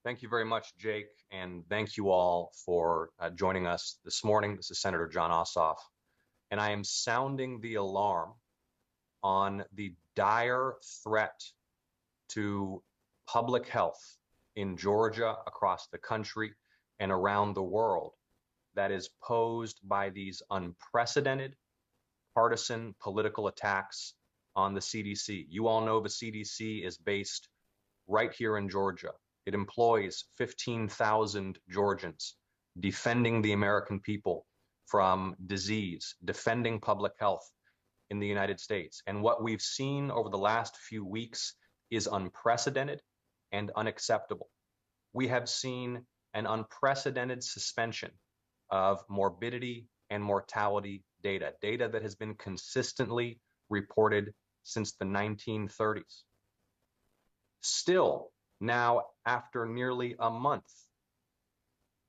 Thank you very much, Jake, and thank you all for joining us this morning. This is Senator Jon Ossoff, and I am sounding the alarm on the dire threat to public health in Georgia, across the country, and around the world that is posed by these unprecedented partisan political attacks on the CDC. You all know the CDC is based right here in Georgia. It employs 15,000 Georgians defending the American people from disease, defending public health in the United States. And what we've seen over the last few weeks is unprecedented and unacceptable. We have seen an unprecedented suspension of morbidity and mortality data that has been consistently reported since the 1930s. Still, now, after nearly a month,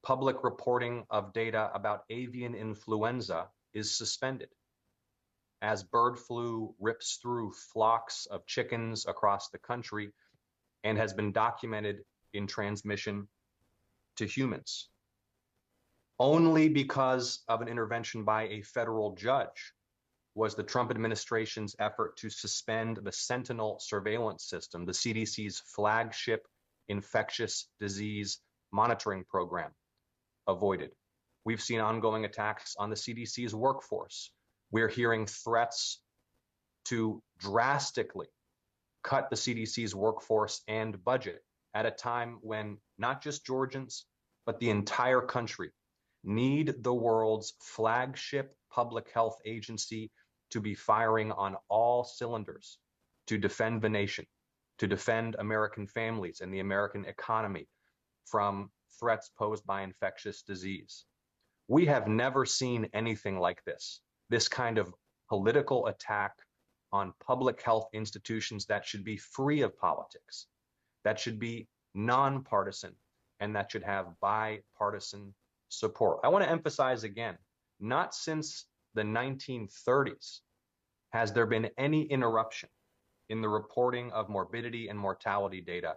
public reporting of data about avian influenza is suspended as bird flu rips through flocks of chickens across the country and has been documented in transmission to humans. Only because of an intervention by a federal judge was the Trump administration's effort to suspend the Sentinel surveillance system, the CDC's flagship infectious disease monitoring program, avoided. We've seen ongoing attacks on the CDC's workforce. We're hearing threats to drastically cut the CDC's workforce and budget at a time when not just Georgians, but the entire country need the world's flagship public health agency to be firing on all cylinders to defend the nation, to defend American families and the American economy from threats posed by infectious disease. We have never seen anything like this kind of political attack on public health institutions that should be free of politics, that should be nonpartisan, and that should have bipartisan support. I want to emphasize again, not since the 1930s has there been any interruption in the reporting of morbidity and mortality data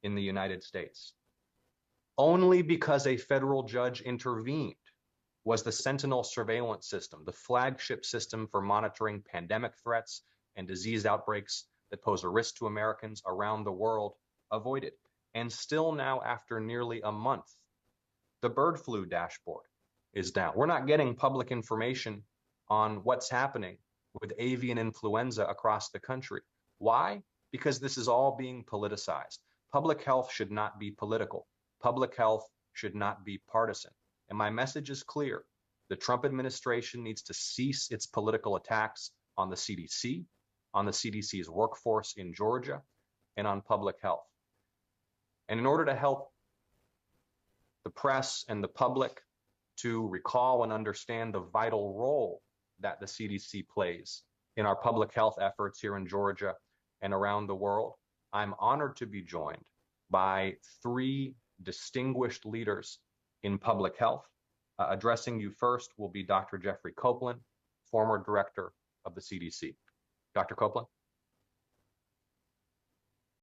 in the United States. Only because a federal judge intervened was the Sentinel surveillance system, the flagship system for monitoring pandemic threats and disease outbreaks that pose a risk to Americans around the world, avoided. And still now, after nearly a month, the bird flu dashboard is down. We're not getting public information on what's happening with avian influenza across the country. Why? Because this is all being politicized. Public health should not be political. Public health should not be partisan. And my message is clear. The Trump administration needs to cease its political attacks on the CDC, on the CDC's workforce in Georgia, and on public health. And in order to help the press and the public to recall and understand the vital role that the CDC plays in our public health efforts here in Georgia and around the world, I'm honored to be joined by three distinguished leaders in public health. Addressing you first will be Dr. Jeffrey Copeland, former director of the CDC. Dr. Copeland.